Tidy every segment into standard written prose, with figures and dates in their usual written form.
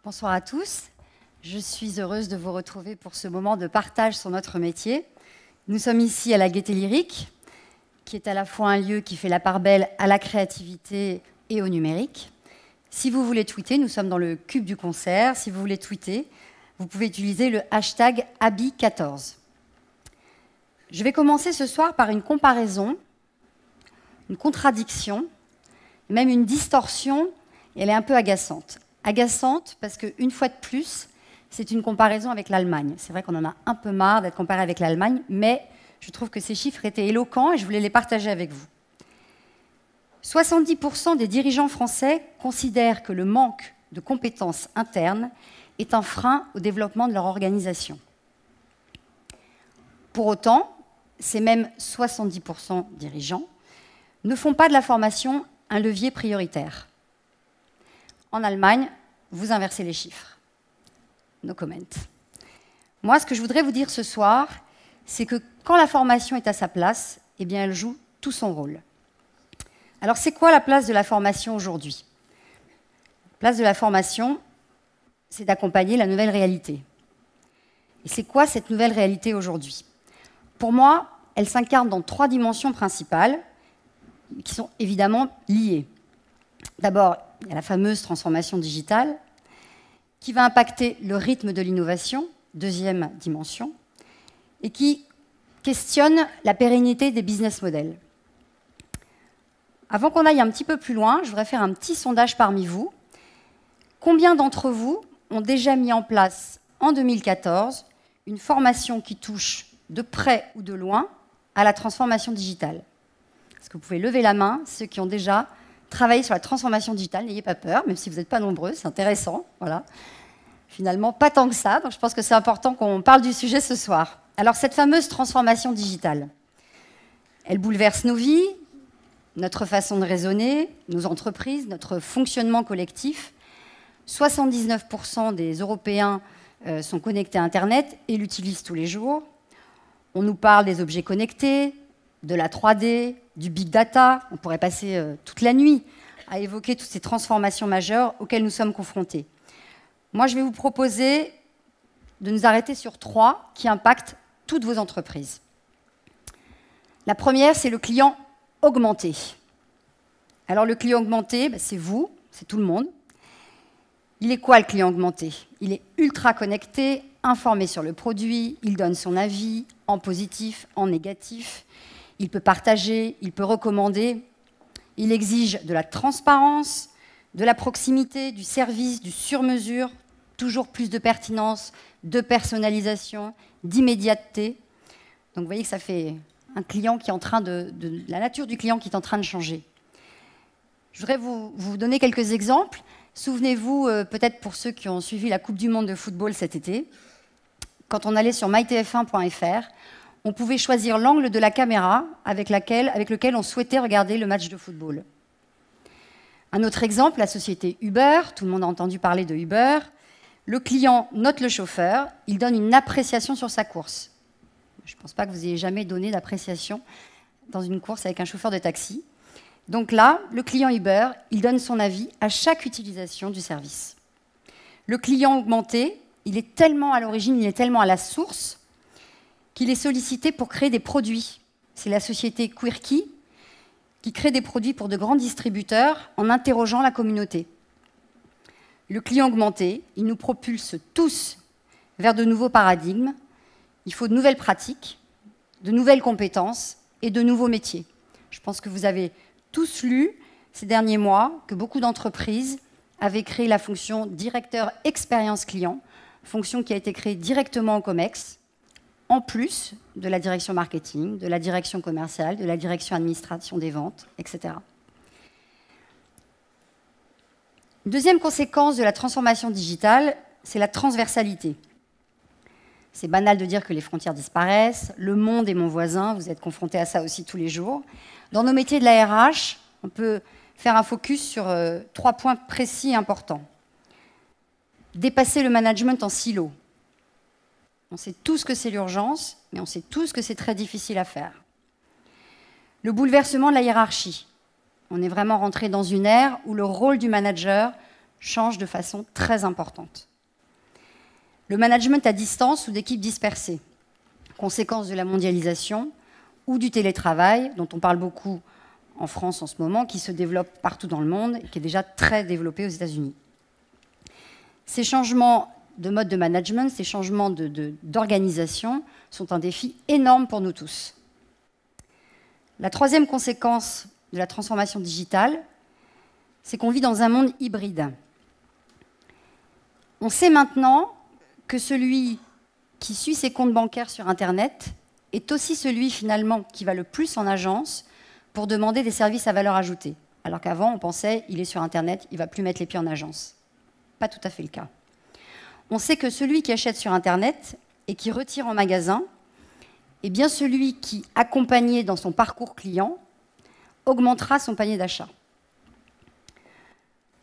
Bonsoir à tous. Je suis heureuse de vous retrouver pour ce moment de partage sur notre métier. Nous sommes ici à la Gaîté Lyrique, qui est à la fois un lieu qui fait la part belle à la créativité et au numérique. Si vous voulez tweeter, nous sommes dans le cube du concert. Si vous voulez tweeter, vous pouvez utiliser le hashtag Abi14. Je vais commencer ce soir par une comparaison, une contradiction, même une distorsion, et elle est un peu agaçante. Agaçante parce qu'une fois de plus, c'est une comparaison avec l'Allemagne. C'est vrai qu'on en a un peu marre d'être comparé avec l'Allemagne, mais je trouve que ces chiffres étaient éloquents et je voulais les partager avec vous. 70% des dirigeants français considèrent que le manque de compétences internes est un frein au développement de leur organisation. Pour autant, ces mêmes 70% dirigeants ne font pas de la formation un levier prioritaire. En Allemagne, vous inversez les chiffres. No comment. Moi, ce que je voudrais vous dire ce soir, c'est que quand la formation est à sa place, eh bien, elle joue tout son rôle. Alors, c'est quoi la place de la formation aujourd'hui? La place de la formation, c'est d'accompagner la nouvelle réalité. Et c'est quoi cette nouvelle réalité aujourd'hui? Pour moi, elle s'incarne dans 3 dimensions principales qui sont évidemment liées. D'abord, il y a la fameuse transformation digitale qui va impacter le rythme de l'innovation, deuxième dimension, et qui questionne la pérennité des business models. Avant qu'on aille un petit peu plus loin, je voudrais faire un petit sondage parmi vous. Combien d'entre vous ont déjà mis en place, en 2014, une formation qui touche de près ou de loin à la transformation digitale? Est-ce que vous pouvez lever la main, ceux qui ont déjà travaillé sur la transformation digitale? N'ayez pas peur, même si vous n'êtes pas nombreux, c'est intéressant. Voilà. Finalement, pas tant que ça, donc je pense que c'est important qu'on parle du sujet ce soir. Alors, cette fameuse transformation digitale, elle bouleverse nos vies, notre façon de raisonner, nos entreprises, notre fonctionnement collectif. 79% des Européens sont connectés à Internet et l'utilisent tous les jours. On nous parle des objets connectés, de la 3D, du big data. On pourrait passer toute la nuit à évoquer toutes ces transformations majeures auxquelles nous sommes confrontés. Moi, je vais vous proposer de nous arrêter sur 3 qui impactent toutes vos entreprises. La première, c'est le client augmenté. Alors, le client augmenté, c'est vous, c'est tout le monde. Il est quoi, le client augmenté? Il est ultra connecté, informé sur le produit, il donne son avis en positif, en négatif. Il peut partager, il peut recommander. Il exige de la transparence, de la proximité, du service, du sur-mesure, toujours plus de pertinence, de personnalisation, d'immédiateté. Donc vous voyez que ça fait un client qui est en train de la nature du client qui est en train de changer. Je voudrais vous donner quelques exemples. Souvenez-vous, peut-être pour ceux qui ont suivi la Coupe du Monde de football cet été, quand on allait sur mytf1.fr, on pouvait choisir l'angle de la caméra avec lequel on souhaitait regarder le match de football. Un autre exemple, la société Uber. Tout le monde a entendu parler de Uber. Le client note le chauffeur, il donne une appréciation sur sa course. Je ne pense pas que vous ayez jamais donné d'appréciation dans une course avec un chauffeur de taxi. Donc là, le client Uber, il donne son avis à chaque utilisation du service. Le client augmenté, il est tellement à l'origine, il est tellement à la source, qu'il est sollicité pour créer des produits. C'est la société Quirky qui crée des produits pour de grands distributeurs en interrogeant la communauté. Le client augmenté, il nous propulse tous vers de nouveaux paradigmes. Il faut de nouvelles pratiques, de nouvelles compétences et de nouveaux métiers. Je pense que vous avez tous lu ces derniers mois que beaucoup d'entreprises avaient créé la fonction directeur expérience client, fonction qui a été créée directement au COMEX, en plus de la direction marketing, de la direction commerciale, de la direction administration des ventes, etc. Une deuxième conséquence de la transformation digitale, c'est la transversalité. C'est banal de dire que les frontières disparaissent, le monde est mon voisin, vous êtes confrontés à ça aussi tous les jours. Dans nos métiers de la RH, on peut faire un focus sur 3 points précis et importants. Dépasser le management en silo. On sait tous que c'est l'urgence, mais on sait tous que c'est très difficile à faire. Le bouleversement de la hiérarchie. On est vraiment rentré dans une ère où le rôle du manager change de façon très importante. Le management à distance ou d'équipes dispersées, conséquence de la mondialisation ou du télétravail, dont on parle beaucoup en France en ce moment, qui se développe partout dans le monde et qui est déjà très développé aux États-Unis. Ces changements de mode de management, ces changements d'organisation sont un défi énorme pour nous tous. La troisième conséquence de la transformation digitale, c'est qu'on vit dans un monde hybride. On sait maintenant que celui qui suit ses comptes bancaires sur Internet est aussi celui finalement qui va le plus en agence pour demander des services à valeur ajoutée. Alors qu'avant, on pensait, il est sur Internet, il ne va plus mettre les pieds en agence. Pas tout à fait le cas. On sait que celui qui achète sur Internet et qui retire en magasin est bien celui qui, accompagné dans son parcours client, augmentera son panier d'achat.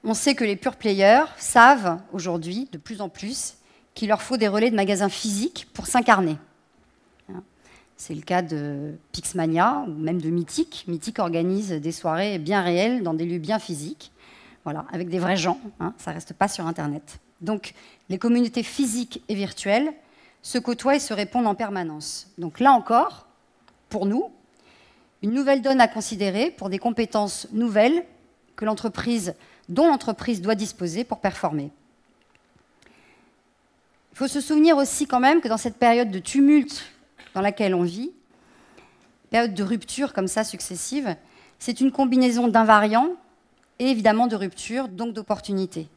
On sait que les pure players savent aujourd'hui, de plus en plus, qu'il leur faut des relais de magasins physiques pour s'incarner. C'est le cas de Pixmania ou même de Mythique. Mythique organise des soirées bien réelles dans des lieux bien physiques, voilà, avec des vrais gens, ça ne reste pas sur Internet. Donc les communautés physiques et virtuelles se côtoient et se répondent en permanence. Donc là encore, pour nous, une nouvelle donne à considérer pour des compétences nouvelles dont l'entreprise doit disposer pour performer. Il faut se souvenir aussi quand même que dans cette période de tumulte dans laquelle on vit, période de rupture comme ça successive, c'est une combinaison d'invariants et évidemment de ruptures, donc d'opportunités.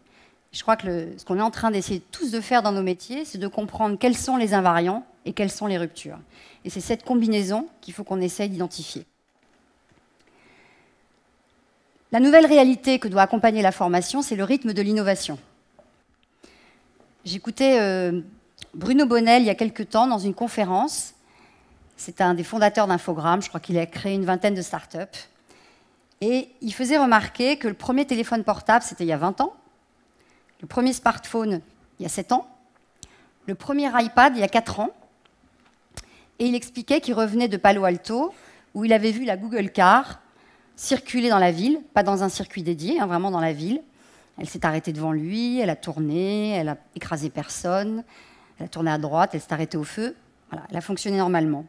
Je crois que ce qu'on est en train d'essayer tous de faire dans nos métiers, c'est de comprendre quels sont les invariants et quelles sont les ruptures. Et c'est cette combinaison qu'il faut qu'on essaye d'identifier. La nouvelle réalité que doit accompagner la formation, c'est le rythme de l'innovation. J'écoutais Bruno Bonnel il y a quelque temps dans une conférence. C'est un des fondateurs d'Infogrames, je crois qu'il a créé une vingtaine de startups. Et il faisait remarquer que le premier téléphone portable, c'était il y a 20 ans, le premier smartphone, il y a 7 ans, le premier iPad, il y a 4 ans. Et il expliquait qu'il revenait de Palo Alto, où il avait vu la Google Car circuler dans la ville, pas dans un circuit dédié, vraiment dans la ville. Elle s'est arrêtée devant lui, elle a tourné, elle a écrasé personne, elle a tourné à droite, elle s'est arrêtée au feu. Voilà, elle a fonctionné normalement.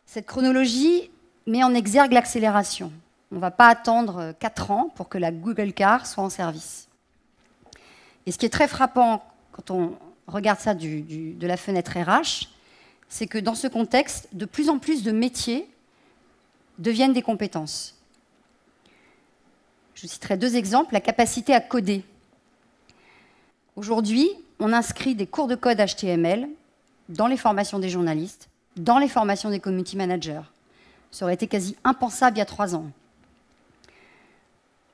Cette chronologie met en exergue l'accélération. On ne va pas attendre 4 ans pour que la Google Car soit en service. Et ce qui est très frappant quand on regarde ça de la fenêtre RH, c'est que dans ce contexte, de plus en plus de métiers deviennent des compétences. Je citerai 2 exemples. La capacité à coder. Aujourd'hui, on inscrit des cours de code HTML dans les formations des journalistes, dans les formations des community managers. Ça aurait été quasi impensable il y a 3 ans.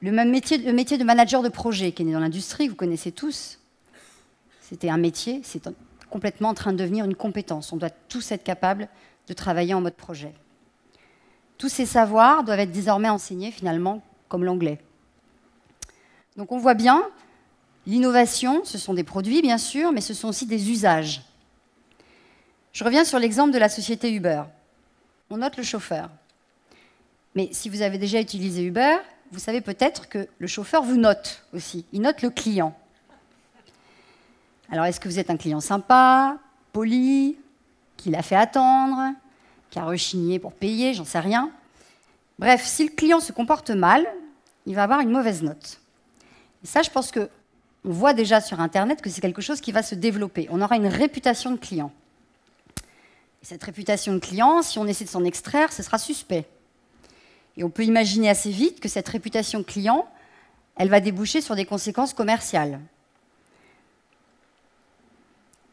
Le métier de manager de projet qui est né dans l'industrie, vous connaissez tous, c'était un métier, c'est complètement en train de devenir une compétence. On doit tous être capables de travailler en mode projet. Tous ces savoirs doivent être désormais enseignés finalement comme l'anglais. Donc on voit bien, l'innovation, ce sont des produits bien sûr, mais ce sont aussi des usages. Je reviens sur l'exemple de la société Uber. On note le chauffeur. Mais si vous avez déjà utilisé Uber, vous savez peut-être que le chauffeur vous note aussi. Il note le client. Alors est-ce que vous êtes un client sympa, poli, qui l'a fait attendre, qui a rechigné pour payer, j'en sais rien. Bref, si le client se comporte mal, il va avoir une mauvaise note. Et ça, je pense qu'on voit déjà sur Internet que c'est quelque chose qui va se développer. On aura une réputation de client. Et cette réputation de client, si on essaie de s'en extraire, ce sera suspect. Et on peut imaginer assez vite que cette réputation de client, elle va déboucher sur des conséquences commerciales.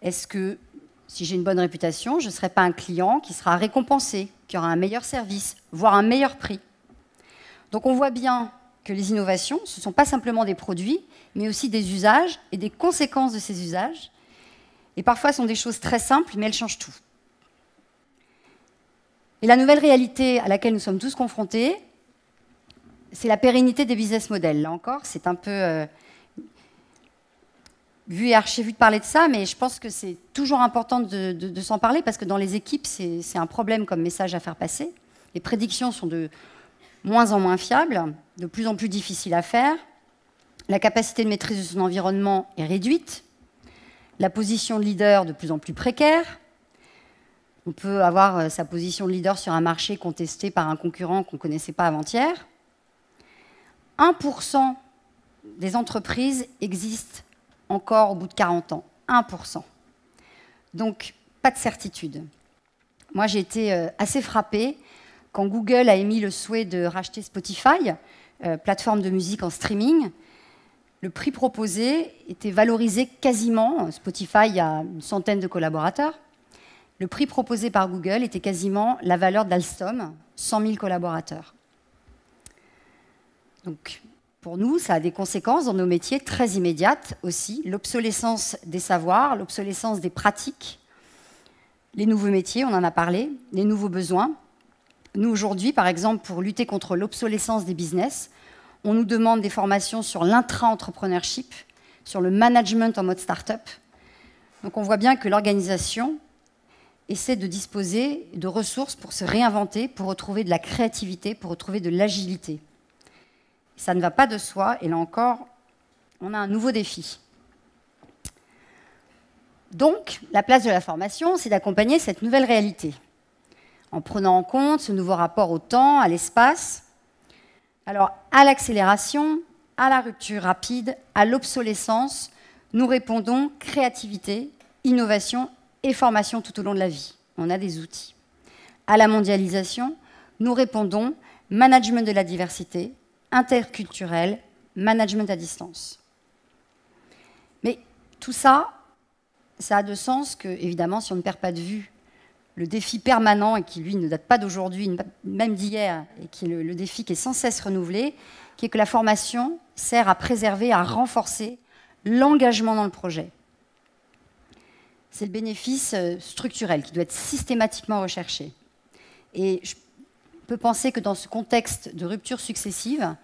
Est-ce que, si j'ai une bonne réputation, je ne serai pas un client qui sera récompensé, qui aura un meilleur service, voire un meilleur prix? Donc on voit bien que les innovations, ce ne sont pas simplement des produits, mais aussi des usages et des conséquences de ces usages. Et parfois, ce sont des choses très simples, mais elles changent tout. Et la nouvelle réalité à laquelle nous sommes tous confrontés, c'est la pérennité des business models. Là encore, c'est un peu vu et archi-vu de parler de ça, mais je pense que c'est toujours important de s'en parler, parce que dans les équipes, c'est un problème comme message à faire passer. Les prédictions sont de moins en moins fiables, de plus en plus difficiles à faire. La capacité de maîtrise de son environnement est réduite. La position de leader de plus en plus précaire. On peut avoir sa position de leader sur un marché contesté par un concurrent qu'on ne connaissait pas avant-hier. 1% des entreprises existent encore au bout de 40 ans. 1%. Donc, pas de certitude. Moi, j'ai été assez frappée quand Google a émis le souhait de racheter Spotify, plateforme de musique en streaming. Le prix proposé était valorisé quasiment, Spotify a une centaine de collaborateurs, le prix proposé par Google était quasiment la valeur d'Alstom, 100 000 collaborateurs. Donc, pour nous, ça a des conséquences dans nos métiers très immédiates aussi. L'obsolescence des savoirs, l'obsolescence des pratiques, les nouveaux métiers, on en a parlé, les nouveaux besoins. Nous, aujourd'hui, par exemple, pour lutter contre l'obsolescence des business, on nous demande des formations sur l'intra-entrepreneurship, sur le management en mode start-up. Donc on voit bien que l'organisation essaie de disposer de ressources pour se réinventer, pour retrouver de la créativité, pour retrouver de l'agilité. Ça ne va pas de soi, et là encore, on a un nouveau défi. Donc, la place de la formation, c'est d'accompagner cette nouvelle réalité, en prenant en compte ce nouveau rapport au temps, à l'espace. Alors, à l'accélération, à la rupture rapide, à l'obsolescence, nous répondons créativité, innovation et formation tout au long de la vie. On a des outils. À la mondialisation, nous répondons management de la diversité, interculturel, management à distance. Mais tout ça, ça a de sens que, évidemment, si on ne perd pas de vue le défi permanent, et qui, lui, ne date pas d'aujourd'hui, même d'hier, et qui est le défi qui est sans cesse renouvelé, qui est que la formation sert à préserver, à renforcer l'engagement dans le projet. C'est le bénéfice structurel qui doit être systématiquement recherché. Et je peux penser que dans ce contexte de rupture successive,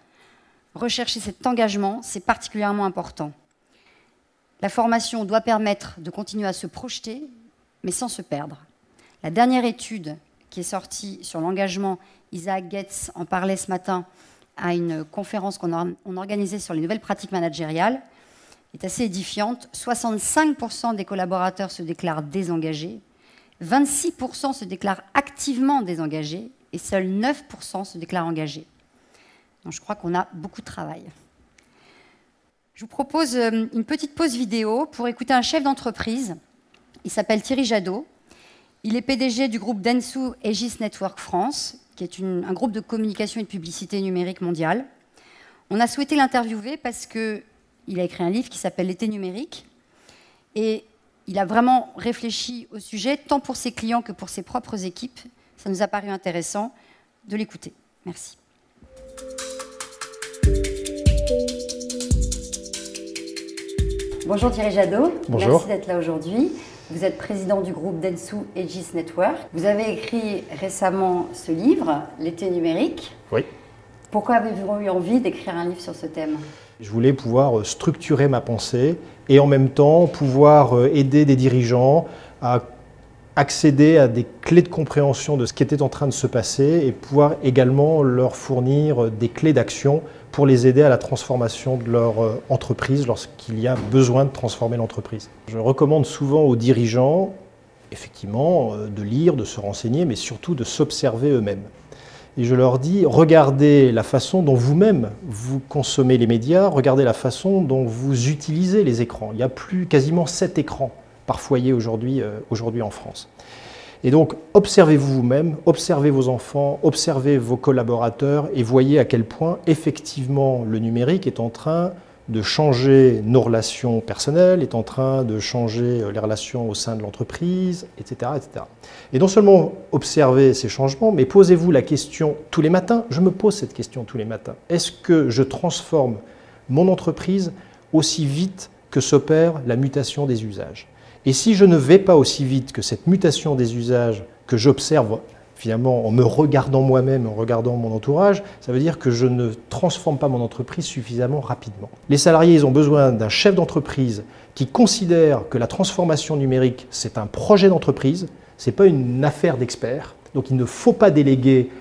rechercher cet engagement, c'est particulièrement important. La formation doit permettre de continuer à se projeter, mais sans se perdre. La dernière étude qui est sortie sur l'engagement, Isaac Getz en parlait ce matin à une conférence qu'on organisait sur les nouvelles pratiques managériales, est assez édifiante. 65% des collaborateurs se déclarent désengagés, 26% se déclarent activement désengagés et seuls 9% se déclarent engagés. Donc je crois qu'on a beaucoup de travail. Je vous propose une petite pause vidéo pour écouter un chef d'entreprise. Il s'appelle Thierry Jadot. Il est PDG du groupe Dentsu Aegis Network France, qui est un groupe de communication et de publicité numérique mondiale. On a souhaité l'interviewer parce qu'il a écrit un livre qui s'appelle L'été numérique. Et il a vraiment réfléchi au sujet, tant pour ses clients que pour ses propres équipes. Ça nous a paru intéressant de l'écouter. Merci. Bonjour Thierry Jadot. Bonjour. Merci d'être là aujourd'hui. Vous êtes président du groupe Dentsu Aegis Network. Vous avez écrit récemment ce livre, L'été numérique. Oui. Pourquoi avez-vous eu envie d'écrire un livre sur ce thème ? Je voulais pouvoir structurer ma pensée et en même temps pouvoir aider des dirigeants à accéder à des clés de compréhension de ce qui était en train de se passer et pouvoir également leur fournir des clés d'action pour les aider à la transformation de leur entreprise lorsqu'il y a besoin de transformer l'entreprise. Je recommande souvent aux dirigeants, effectivement, de lire, de se renseigner, mais surtout de s'observer eux-mêmes. Et je leur dis, regardez la façon dont vous-même vous consommez les médias, regardez la façon dont vous utilisez les écrans. Il y a quasiment 7 écrans par foyer aujourd'hui en France. Et donc, observez-vous vous-même, observez vos enfants, observez vos collaborateurs et voyez à quel point, effectivement, le numérique est en train de changer nos relations personnelles, est en train de changer les relations au sein de l'entreprise, etc., etc. Et non seulement observez ces changements, mais posez-vous la question tous les matins. Je me pose cette question tous les matins. Est-ce que je transforme mon entreprise aussi vite que s'opère la mutation des usages ? Et si je ne vais pas aussi vite que cette mutation des usages que j'observe finalement en me regardant moi-même, en regardant mon entourage, ça veut dire que je ne transforme pas mon entreprise suffisamment rapidement. Les salariés, ils ont besoin d'un chef d'entreprise qui considère que la transformation numérique, c'est un projet d'entreprise, ce n'est pas une affaire d'experts. Donc il ne faut pas déléguer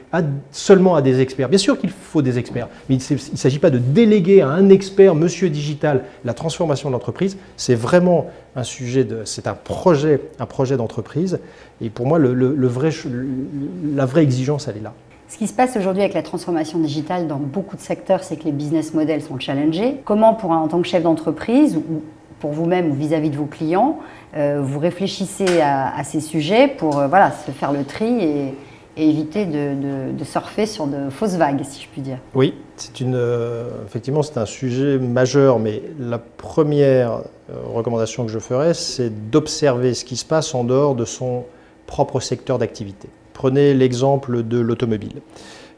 seulement à des experts. Bien sûr qu'il faut des experts, mais il ne s'agit pas de déléguer à un expert, monsieur digital, la transformation de l'entreprise. C'est vraiment un sujet, c'est un projet d'entreprise. Et pour moi, la vraie exigence, elle est là. Ce qui se passe aujourd'hui avec la transformation digitale dans beaucoup de secteurs, c'est que les business models sont challengés. Comment, en tant que chef d'entreprise, ou pour vous-même ou vis-à-vis de vos clients, vous réfléchissez à ces sujets pour se faire le tri et éviter de surfer sur de fausses vagues, si je puis dire? Oui, effectivement, c'est un sujet majeur, mais la première recommandation que je ferais, c'est d'observer ce qui se passe en dehors de son propre secteur d'activité. Prenez l'exemple de l'automobile.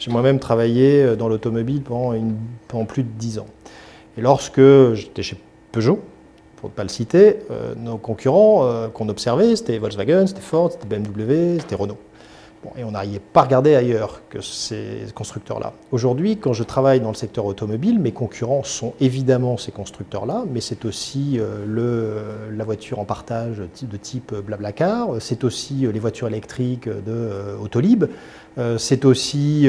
J'ai moi-même travaillé dans l'automobile pendant plus de 10 ans. Et lorsque j'étais chez Peugeot, pour ne pas le citer, nos concurrents qu'on observait, c'était Volkswagen, c'était Ford, c'était BMW, c'était Renault. Bon, et on n'arrivait pas à regarder ailleurs que ces constructeurs-là. Aujourd'hui, quand je travaille dans le secteur automobile, mes concurrents sont évidemment ces constructeurs-là, mais c'est aussi la voiture en partage de type Blablacar, c'est aussi les voitures électriques de Autolib, c'est aussi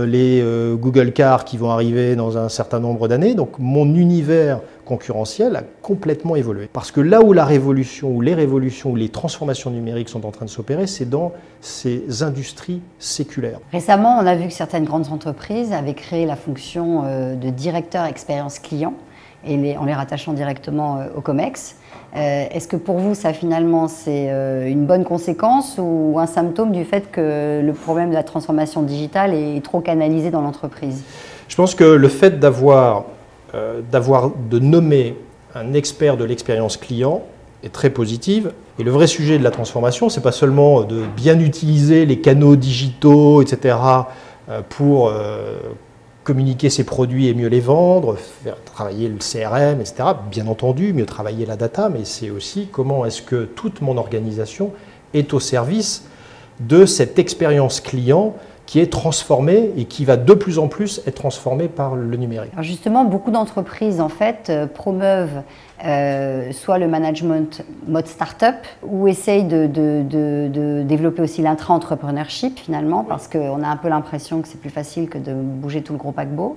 les Google Cars qui vont arriver dans un certain nombre d'années. Donc mon univers concurrentiel a complètement évolué. Parce que là où la révolution, ou les révolutions, ou les transformations numériques sont en train de s'opérer, c'est dans ces industries séculaires. Récemment, on a vu que certaines grandes entreprises avaient créé la fonction de directeur expérience client en les rattachant directement au COMEX. Est-ce que pour vous, ça finalement, c'est une bonne conséquence ou un symptôme du fait que le problème de la transformation digitale est trop canalisé dans l'entreprise? Je pense que le fait de nommer un expert de l'expérience client est très positive. Et le vrai sujet de la transformation, ce n'est pas seulement de bien utiliser les canaux digitaux, etc., pour communiquer ses produits et mieux les vendre, faire travailler le CRM, etc. Bien entendu, mieux travailler la data, mais c'est aussi comment est-ce que toute mon organisation est au service de cette expérience client qui est transformée et qui va de plus en plus être transformée par le numérique. Alors justement, beaucoup d'entreprises en fait promeuvent soit le management mode start-up ou essayent de développer aussi l'intra-entrepreneurship finalement, parce qu'on a un peu l'impression que c'est plus facile que de bouger tout le gros paquebot.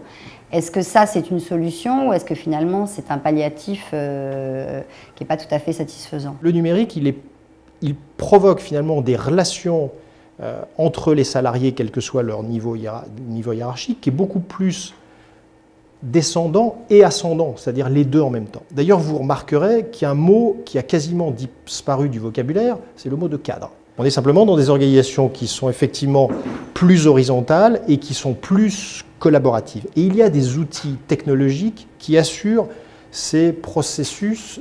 Est-ce que ça c'est une solution ou est-ce que finalement c'est un palliatif qui n'est pas tout à fait satisfaisant? Le numérique, il provoque finalement des relations entre les salariés, quel que soit leur niveau hiérarchique, qui est beaucoup plus descendant et ascendant, c'est-à-dire les deux en même temps. D'ailleurs, vous remarquerez qu'il y a un mot qui a quasiment disparu du vocabulaire, c'est le mot de cadre. On est simplement dans des organisations qui sont effectivement plus horizontales et qui sont plus collaboratives. Et il y a des outils technologiques qui assurent ces processus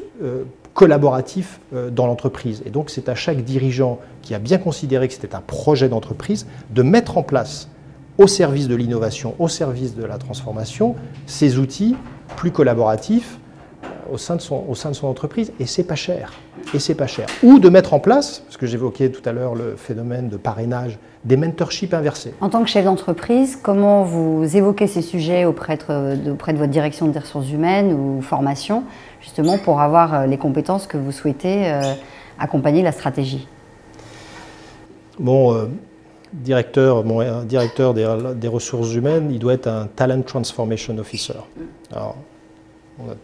collaboratif dans l'entreprise. Et donc c'est à chaque dirigeant qui a bien considéré que c'était un projet d'entreprise de mettre en place au service de l'innovation, au service de la transformation, ces outils plus collaboratifs au sein de son entreprise. Et c'est pas cher. Et c'est pas cher. Ou de mettre en place, parce que j'évoquais tout à l'heure le phénomène de parrainage, des mentorships inversés. En tant que chef d'entreprise, comment vous évoquez ces sujets auprès de votre direction des ressources humaines ou formation, justement pour avoir les compétences que vous souhaitez accompagner la stratégie? Mon directeur des ressources humaines, il doit être un Talent Transformation Officer. Alors, on a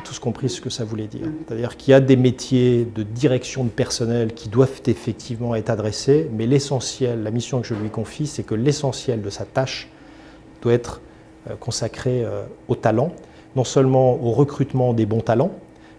tous compris ce que ça voulait dire. C'est-à-dire qu'il y a des métiers de direction de personnel qui doivent effectivement être adressés, mais l'essentiel, la mission que je lui confie, c'est que l'essentiel de sa tâche doit être consacré au talent, non seulement au recrutement des bons talents.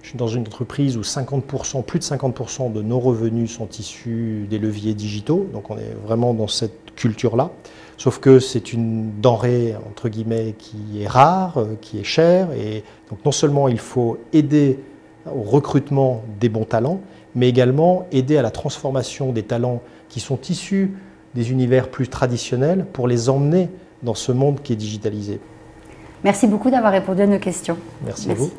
Je suis dans une entreprise où plus de 50% de nos revenus sont issus des leviers digitaux, donc on est vraiment dans cette culture-là. Sauf que c'est une denrée, entre guillemets, qui est rare, qui est chère. Et donc non seulement il faut aider au recrutement des bons talents, mais également aider à la transformation des talents qui sont issus des univers plus traditionnels pour les emmener dans ce monde qui est digitalisé. Merci beaucoup d'avoir répondu à nos questions. Merci à vous.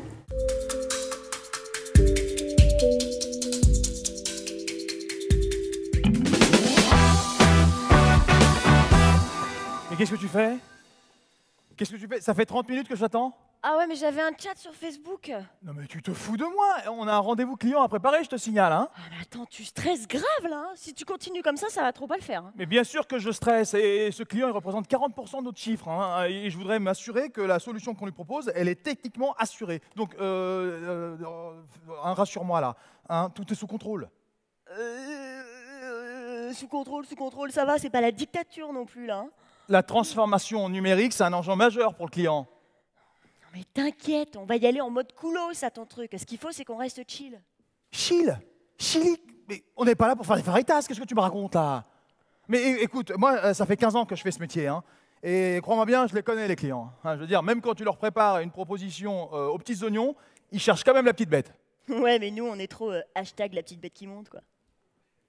Qu'est-ce que tu fais? Qu'est-ce que tu fais? Ça fait 30 minutes que j'attends. Ah ouais, mais j'avais un chat sur Facebook. Non mais tu te fous de moi. On a un rendez-vous client à préparer, je te signale. Hein. Ah mais attends, tu stresses grave là. Hein. Si tu continues comme ça va trop pas le faire. Hein. Mais bien sûr que je stresse. Et ce client, il représente 40% de notre chiffre. Hein, et je voudrais m'assurer que la solution qu'on lui propose, elle est techniquement assurée. Donc, rassure-moi là. Hein, tout est sous contrôle. Sous contrôle, ça va, c'est pas la dictature non plus là. Hein. La transformation numérique, c'est un enjeu majeur pour le client. Non mais t'inquiète, on va y aller en mode coolos, ça ton truc. Ce qu'il faut, c'est qu'on reste chill. Chill? Mais on n'est pas là pour faire des faritas, qu'est-ce que tu me racontes là? Mais écoute, moi, ça fait 15 ans que je fais ce métier. Hein, et crois-moi bien, je les connais les clients. Hein, je veux dire, même quand tu leur prépares une proposition aux petits oignons, ils cherchent quand même la petite bête. Ouais, mais nous, on est trop hashtag la petite bête qui monte, quoi.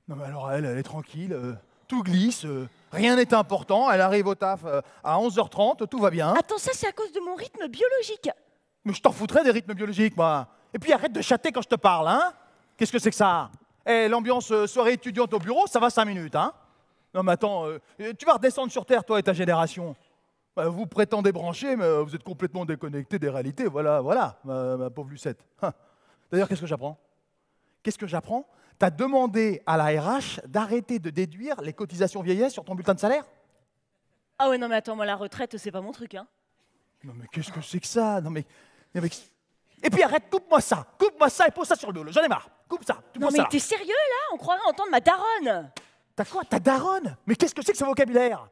Non mais alors elle est tranquille, tout glisse, rien n'est important, elle arrive au taf à 11h30, tout va bien. Attends, ça c'est à cause de mon rythme biologique. Mais je t'en foutrais des rythmes biologiques, moi. Et puis arrête de chatter quand je te parle, hein. Qu'est-ce que c'est que ça? Eh, l'ambiance soirée étudiante au bureau, ça va 5 minutes, hein. Non mais attends, tu vas redescendre sur Terre, toi et ta génération. Bah, vous prétendez brancher, mais vous êtes complètement déconnecté des réalités, voilà, ma pauvre Lucette. D'ailleurs, qu'est-ce que j'apprends? T'as demandé à la RH d'arrêter de déduire les cotisations vieillesse sur ton bulletin de salaire? Ah ouais, non mais attends, moi la retraite, c'est pas mon truc, hein. Non mais qu'est-ce que c'est que ça? Non mais... Et puis arrête, coupe-moi ça et pose ça sur le dos, j'en ai marre. Coupe ça, tu Non poses mais ça. t'es sérieux là? On croirait entendre ma daronne. T'as quoi? Ta daronne? Mais qu'est-ce que c'est que ce vocabulaire?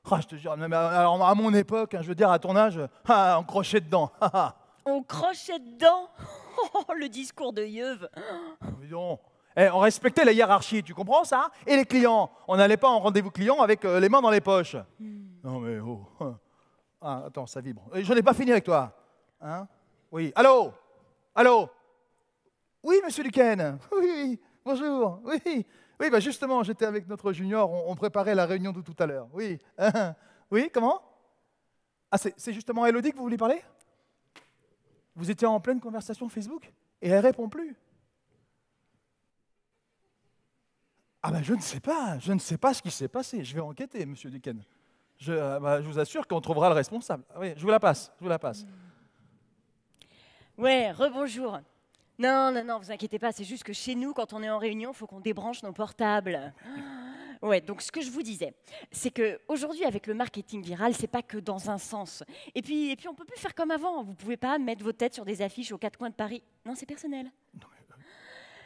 Ah, je te jure, mais alors, à mon époque, hein, je veux dire, à ton âge, on crochait dedans. On crochait dedans. Oh, le discours de Yeuve. Dis donc. Eh, on respectait la hiérarchie, tu comprends ça? Et les clients, on n'allait pas en rendez-vous client avec les mains dans les poches. Non mais oh. Ah, attends, ça vibre. J'en ai pas fini avec toi. Hein? Oui. Allô? Oui, monsieur Duquesne. Oui, bonjour. Oui, bah justement, j'étais avec notre junior, on préparait la réunion de tout à l'heure. Oui. Oui, comment? Ah, c'est justement à Elodie que vous voulez parler? Vous étiez en pleine conversation Facebook et elle répond plus. Ah ben je ne sais pas ce qui s'est passé. Je vais enquêter, monsieur Duquesne. Je vous assure qu'on trouvera le responsable. Oui, je vous la passe. Ouais, rebonjour. Non, vous inquiétez pas, c'est juste que chez nous, quand on est en réunion, il faut qu'on débranche nos portables. Ouais, donc ce que je vous disais, c'est qu'aujourd'hui, avec le marketing viral, c'est pas que dans un sens. Et puis on peut plus faire comme avant. Vous pouvez pas mettre vos têtes sur des affiches aux 4 coins de Paris. Non, c'est personnel.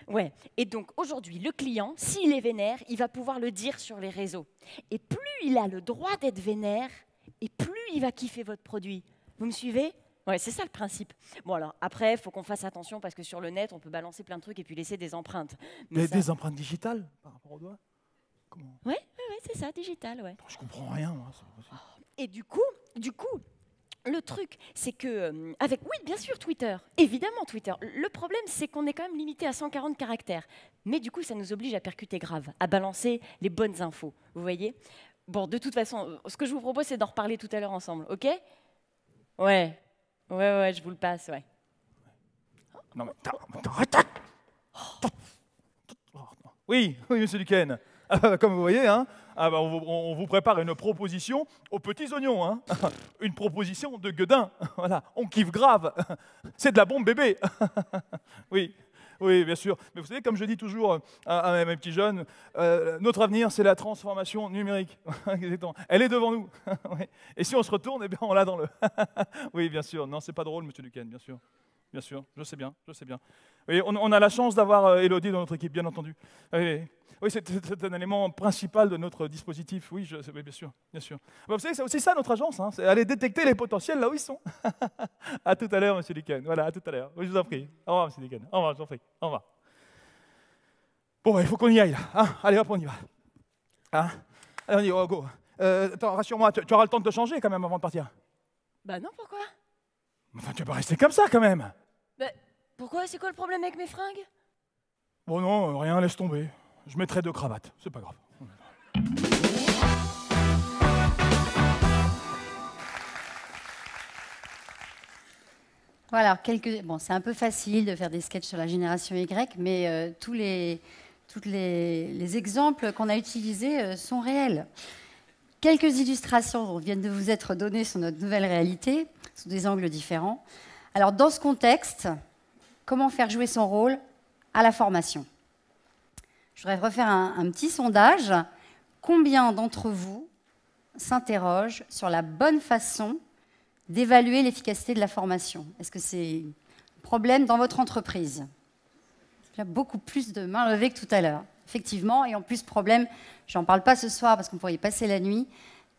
Ouais, et donc aujourd'hui, le client, s'il est vénère, il va pouvoir le dire sur les réseaux. Et plus il a le droit d'être vénère, et plus il va kiffer votre produit. Vous me suivez? Ouais, c'est ça le principe. Bon alors, après, il faut qu'on fasse attention parce que sur le net, on peut balancer plein de trucs et puis laisser des empreintes. Mais des empreintes digitales par rapport aux doigts? Comment? Ouais, c'est ça, digital, ouais. Je comprends rien, moi. C'est pas possible. Et du coup, le truc, c'est que, oui, bien sûr, Twitter, évidemment Twitter. Le problème, c'est qu'on est quand même limité à 140 caractères. Mais du coup, ça nous oblige à percuter grave, à balancer les bonnes infos. Vous voyez? Bon, de toute façon, ce que je vous propose, c'est d'en reparler tout à l'heure ensemble, ok? Ouais, je vous le passe, ouais. Non, mais arrête! Oui, monsieur Duquesne. Comme vous voyez, hein, on vous prépare une proposition aux petits oignons. Hein. Une proposition de gueudin. Voilà, on kiffe grave. C'est de la bombe bébé. Oui, bien sûr. Mais vous savez, comme je dis toujours à mes petits jeunes, notre avenir, c'est la transformation numérique. Elle est devant nous. Et si on se retourne, eh bien, on l'a dans le... Oui, bien sûr. Non, c'est pas drôle, monsieur Duquesne, bien sûr. Bien sûr, je sais bien. Oui, on a la chance d'avoir Elodie dans notre équipe, bien entendu. Oui, c'est un élément principal de notre dispositif. Oui, oui bien sûr. Vous savez, c'est aussi ça notre agence, hein, c'est aller détecter les potentiels là où ils sont. À tout à l'heure, monsieur Duquesne. Voilà, à tout à l'heure. Oui, je vous en prie. Au revoir, monsieur Duquesne. Au revoir, je vous en prie. Au revoir. Bon, il faut qu'on y aille, là. Hein, allez, hop, on y va. Hein, allez, on y va, go. Attends, rassure-moi, tu auras le temps de te changer quand même avant de partir. Bah non, pourquoi? Enfin, tu vas pas rester comme ça quand même. Bah, pourquoi? C'est quoi le problème avec mes fringues? Bon non, rien, laisse tomber. Je mettrai 2 cravates, c'est pas grave. Voilà, bon, c'est un peu facile de faire des sketchs sur la génération Y, mais tous les exemples qu'on a utilisés sont réels. Quelques illustrations viennent de vous être données sur notre nouvelle réalité, sous des angles différents. Alors, dans ce contexte, comment faire jouer son rôle à la formation? Je voudrais refaire un petit sondage. Combien d'entre vous s'interrogent sur la bonne façon d'évaluer l'efficacité de la formation? Est-ce que c'est un problème dans votre entreprise? Il y a beaucoup plus de mains levées que tout à l'heure. Effectivement, et en plus, problème, je n'en parle pas ce soir parce qu'on pourrait y passer la nuit,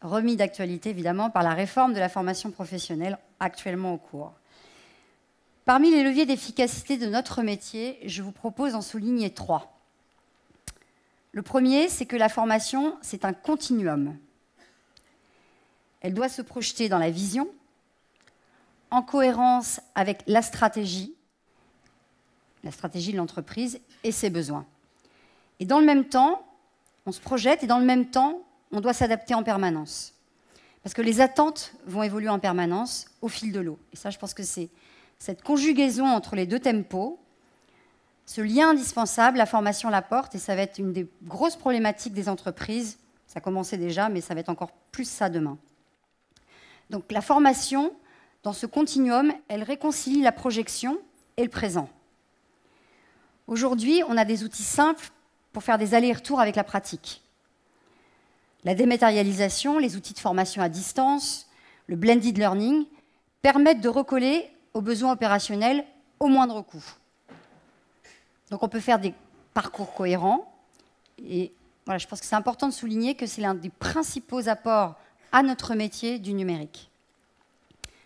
remis d'actualité évidemment par la réforme de la formation professionnelle actuellement en cours. Parmi les leviers d'efficacité de notre métier, je vous propose d'en souligner 3. Le premier, c'est que la formation, c'est un continuum. Elle doit se projeter dans la vision, en cohérence avec la stratégie de l'entreprise et ses besoins. Et dans le même temps, on se projette et dans le même temps, on doit s'adapter en permanence. Parce que les attentes vont évoluer en permanence au fil de l'eau. Et ça, je pense que c'est cette conjugaison entre les deux tempos, ce lien indispensable, la formation l'apporte, et ça va être une des grosses problématiques des entreprises. Ça commençait déjà, mais ça va être encore plus ça demain. Donc la formation, dans ce continuum, elle réconcilie la projection et le présent. Aujourd'hui, on a des outils simples pour faire des allers-retours avec la pratique. La dématérialisation, les outils de formation à distance, le blended learning permettent de recoller aux besoins opérationnels au moindre coût. Donc on peut faire des parcours cohérents. Et voilà, je pense que c'est important de souligner que c'est l'un des principaux apports à notre métier du numérique.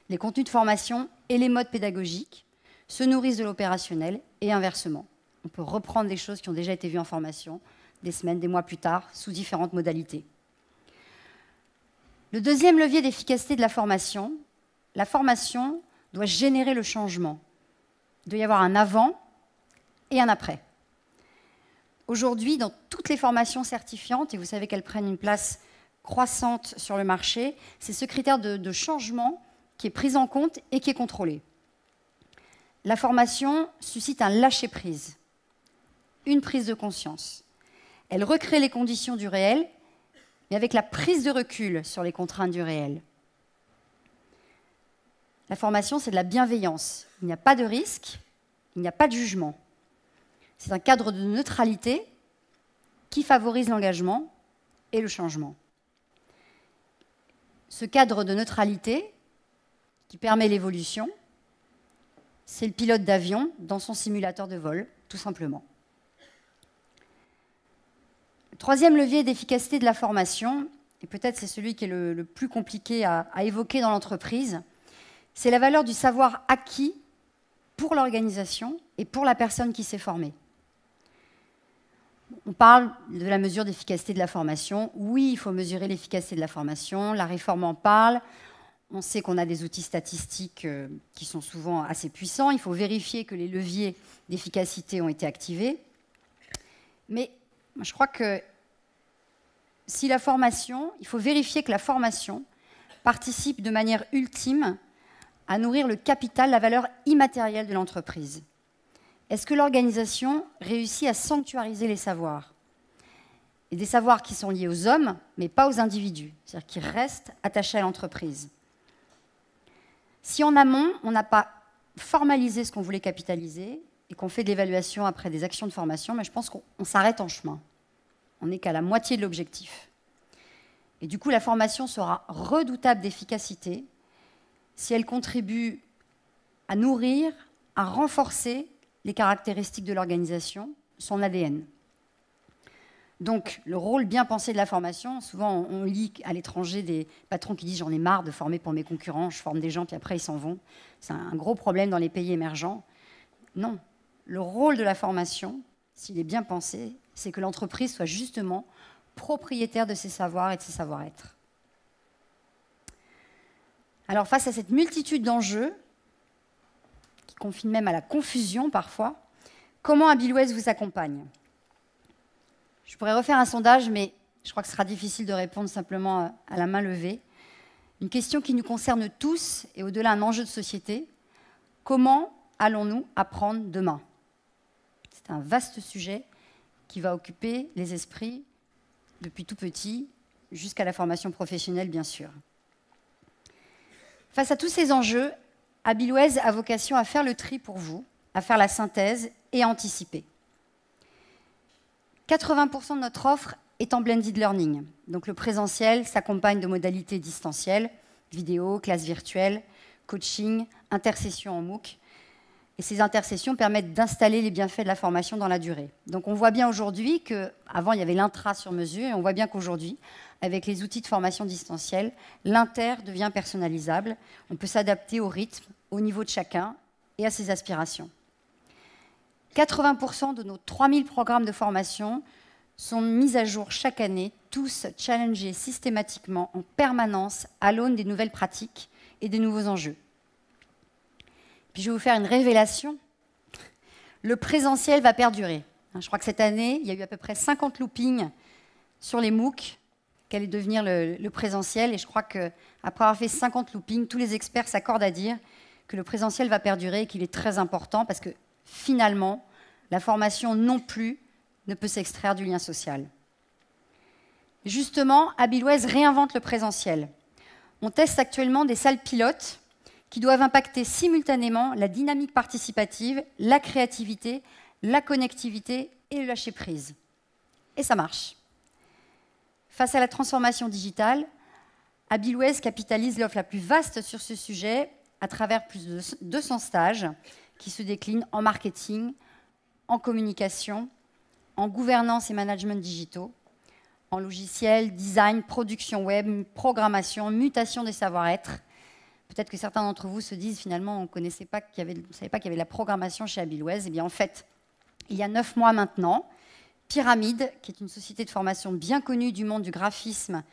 Les contenus de formation et les modes pédagogiques se nourrissent de l'opérationnel et inversement. On peut reprendre des choses qui ont déjà été vues en formation, des semaines, des mois plus tard, sous différentes modalités. Le deuxième levier d'efficacité de la formation doit générer le changement. Il doit y avoir un avant et un après. Aujourd'hui, dans toutes les formations certifiantes, et vous savez qu'elles prennent une place croissante sur le marché, c'est ce critère de changement qui est pris en compte et qui est contrôlé. La formation suscite un lâcher-prise, une prise de conscience. Elle recrée les conditions du réel, mais avec la prise de recul sur les contraintes du réel. La formation, c'est de la bienveillance. Il n'y a pas de risque, il n'y a pas de jugement. C'est un cadre de neutralité qui favorise l'engagement et le changement. Ce cadre de neutralité qui permet l'évolution, c'est le pilote d'avion dans son simulateur de vol, tout simplement. Le troisième levier d'efficacité de la formation, et peut-être c'est celui qui est le plus compliqué à évoquer dans l'entreprise, c'est la valeur du savoir acquis pour l'organisation et pour la personne qui s'est formée. On parle de la mesure d'efficacité de la formation. Oui, il faut mesurer l'efficacité de la formation. La réforme en parle. On sait qu'on a des outils statistiques qui sont souvent assez puissants. Il faut vérifier que les leviers d'efficacité ont été activés. Mais je crois que si la formation, il faut vérifier que la formation participe de manière ultime à nourrir le capital, la valeur immatérielle de l'entreprise. Est-ce que l'organisation réussit à sanctuariser les savoirs? Et des savoirs qui sont liés aux hommes, mais pas aux individus, c'est-à-dire qui restent attachés à l'entreprise. Si en amont, on n'a pas formalisé ce qu'on voulait capitaliser et qu'on fait de l'évaluation après des actions de formation, mais je pense qu'on s'arrête en chemin. On n'est qu'à la moitié de l'objectif. Et du coup, la formation sera redoutable d'efficacité si elle contribue à nourrir, à renforcer les caractéristiques de l'organisation, son ADN. Donc, le rôle bien pensé de la formation, souvent on lit à l'étranger des patrons qui disent « j'en ai marre de former pour mes concurrents, je forme des gens puis après ils s'en vont ». C'est un gros problème dans les pays émergents. Non, le rôle de la formation, s'il est bien pensé, c'est que l'entreprise soit justement propriétaire de ses savoirs et de ses savoir-être. Alors, face à cette multitude d'enjeux, qui confinent même à la confusion parfois, comment Abilwest vous accompagne? Je pourrais refaire un sondage, mais je crois que ce sera difficile de répondre simplement à la main levée. Une question qui nous concerne tous, et au-delà un enjeu de société. Comment allons-nous apprendre demain? C'est un vaste sujet qui va occuper les esprits depuis tout petit jusqu'à la formation professionnelle, bien sûr. Face à tous ces enjeux, Abilways a vocation à faire le tri pour vous, à faire la synthèse et à anticiper. 80% de notre offre est en blended learning. Donc le présentiel s'accompagne de modalités distancielles, vidéo, classes virtuelles, coaching, intercessions en MOOC. Et ces intercessions permettent d'installer les bienfaits de la formation dans la durée. Donc on voit bien aujourd'hui qu'avant il y avait l'intra sur mesure, et on voit bien qu'aujourd'hui, avec les outils de formation distancielle, l'inter devient personnalisable. On peut s'adapter au rythme, au niveau de chacun et à ses aspirations. 80% de nos 3000 programmes de formation sont mis à jour chaque année, tous challengés systématiquement en permanence à l'aune des nouvelles pratiques et des nouveaux enjeux. Puis je vais vous faire une révélation. Le présentiel va perdurer. Je crois que cette année, il y a eu à peu près 50 loopings sur les MOOC qu'allait devenir le présentiel. Et je crois qu'après avoir fait 50 loopings, tous les experts s'accordent à dire que le présentiel va perdurer et qu'il est très important parce que finalement, la formation non plus ne peut s'extraire du lien social. Justement, Abilways réinvente le présentiel. On teste actuellement des salles pilotes qui doivent impacter simultanément la dynamique participative, la créativité, la connectivité et le lâcher-prise. Et ça marche. Face à la transformation digitale, Abilways capitalise l'offre la plus vaste sur ce sujet à travers plus de 200 stages qui se déclinent en marketing, en communication, en gouvernance et management digitaux, en logiciel, design, production web, programmation, mutation des savoir-être. Peut-être que certains d'entre vous se disent finalement on ne savait pas qu'il y avait de la programmation chez Abilways. Eh bien en fait, il y a 9 mois maintenant, Pyramide, qui est une société de formation bien connue du monde du graphisme,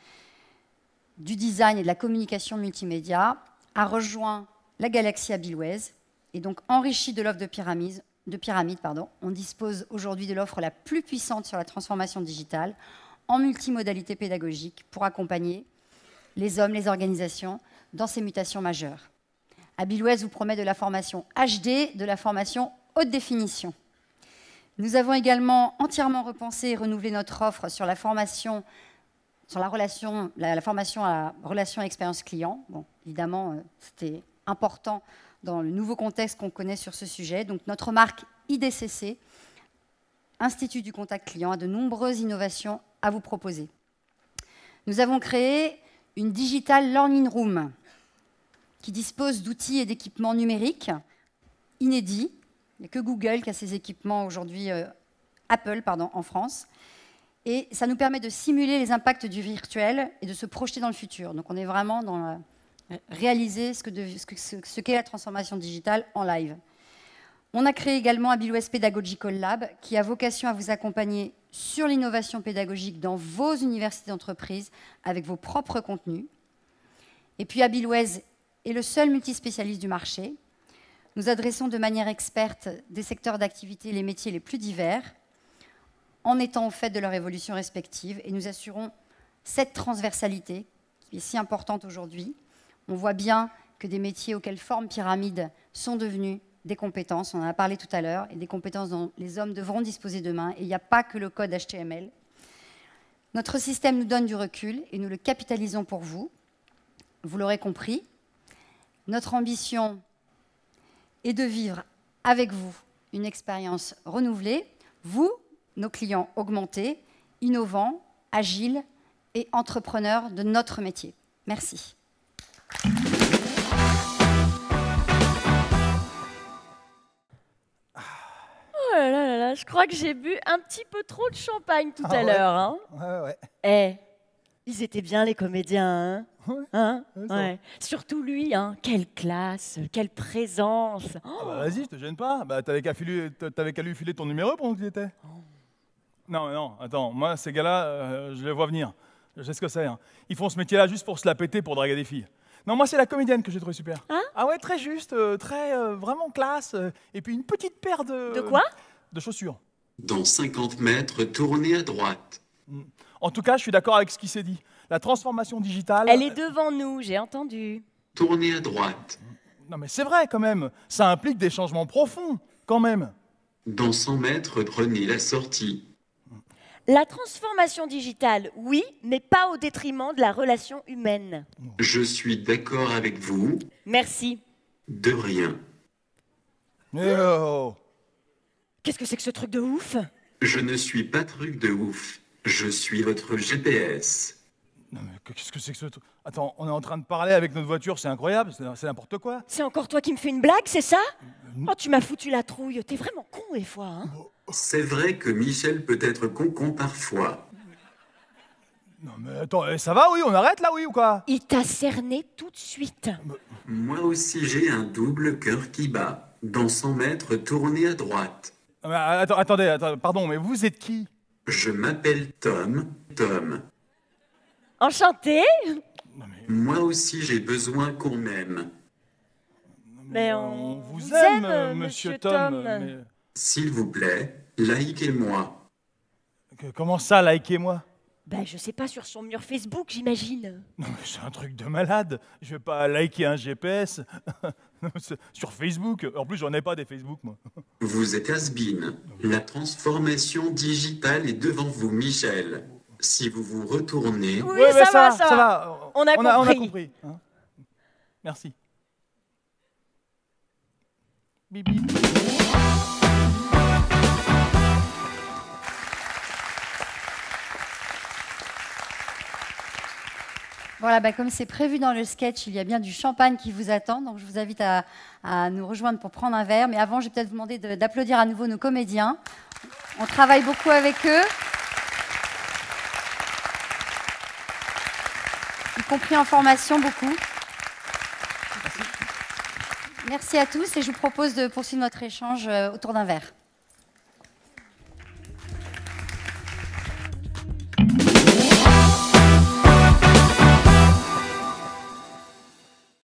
du design et de la communication multimédia, a rejoint la galaxie Abilways et donc enrichi de l'offre de Pyramide. On dispose aujourd'hui de l'offre la plus puissante sur la transformation digitale en multimodalité pédagogique pour accompagner les hommes, les organisations dans ces mutations majeures. Abilways vous promet de la formation HD, de la formation haute définition. Nous avons également entièrement repensé et renouvelé notre offre sur la formation, la formation à la relation expérience client. Bon, évidemment, c'était important dans le nouveau contexte qu'on connaît sur ce sujet. Donc notre marque IDCC, Institut du contact client, a de nombreuses innovations à vous proposer. Nous avons créé une Digital Learning Room qui dispose d'outils et d'équipements numériques inédits. Il n'y a que Google qui a ces équipements aujourd'hui, Apple en France. Et ça nous permet de simuler les impacts du virtuel et de se projeter dans le futur. Donc on est vraiment dans réaliser ce qu'est la transformation digitale en live. On a créé également Abilways Pedagogical Lab qui a vocation à vous accompagner sur l'innovation pédagogique dans vos universités d'entreprise avec vos propres contenus. Et puis Abilways est le seul multispécialiste du marché. Nous adressons de manière experte des secteurs d'activité les métiers les plus divers en étant au fait de leur évolution respective et nous assurons cette transversalité qui est si importante aujourd'hui. On voit bien que des métiers auxquels forme Pyramide sont devenus des compétences, on en a parlé tout à l'heure, et des compétences dont les hommes devront disposer demain. Et il n'y a pas que le code HTML. Notre système nous donne du recul et nous le capitalisons pour vous. Vous l'aurez compris. Notre ambition est de vivre avec vous une expérience renouvelée. Vous, nos clients augmentés, innovants, agiles et entrepreneurs de notre métier. Merci. Oh là là là, je crois que j'ai bu un petit peu trop de champagne tout à l'heure. Hein. Ouais. Eh, ils étaient bien les comédiens, hein, Ouais. hein Ouais. Surtout lui, hein. Quelle classe, quelle présence. Oh. Ah bah vas-y, je te gêne pas. Bah, t'avais qu'à lui filer ton numéro pendant qu'il y était. Non, attends, moi, ces gars-là, je les vois venir. Je sais ce que c'est. Hein. Ils font ce métier-là juste pour se la péter, pour draguer des filles. Non, moi, c'est la comédienne que j'ai trouvé super. Hein? Ah ouais, très juste, vraiment classe. Et puis une petite paire de... De quoi? De chaussures. Dans 50 mètres, tournez à droite. En tout cas, je suis d'accord avec ce qui s'est dit. La transformation digitale... Elle est devant nous, j'ai entendu. Tournez à droite. Non, mais c'est vrai, quand même. Ça implique des changements profonds, quand même. Dans 100 mètres, prenez la sortie. La transformation digitale, oui, mais pas au détriment de la relation humaine. Je suis d'accord avec vous. Merci. De rien. Eh oh. Qu'est-ce que c'est que ce truc de ouf? Je ne suis pas truc de ouf. Je suis votre GPS. Non mais qu'est-ce que c'est que ce truc? Attends, on est en train de parler avec notre voiture, c'est incroyable, c'est n'importe quoi. C'est encore toi qui me fais une blague, c'est ça? Oh, tu m'as foutu la trouille. T'es vraiment con des fois, hein? C'est vrai que Michel peut être con parfois. Non mais attends, ça va, oui, on arrête là, oui ou quoi? Il t'a cerné tout de suite. Moi aussi j'ai un double cœur qui bat. Dans 100 mètres, tournez à droite. Non, mais attendez, pardon, mais vous êtes qui? Je m'appelle Tom. Enchanté. Moi aussi j'ai besoin qu'on m'aime. Mais on vous aime, monsieur Tom. Mais... S'il vous plaît, likez-moi. Comment ça, likez-moi? Ben, je sais pas, sur son mur Facebook, j'imagine. Non mais c'est un truc de malade. Je vais pas liker un GPS sur Facebook. En plus, j'en ai pas des Facebook, moi. Vous êtes has-been. La transformation digitale est devant vous, Michel. Si vous vous retournez... Oui, ça va. On a compris. Hein. Merci. Bip, bip. Voilà, bah, comme c'est prévu dans le sketch, il y a bien du champagne qui vous attend, donc je vous invite à nous rejoindre pour prendre un verre. Mais avant, je vais peut-être vous demander d'applaudir à nouveau nos comédiens. On travaille beaucoup avec eux, y compris en formation, beaucoup. Merci à tous et je vous propose de poursuivre notre échange autour d'un verre.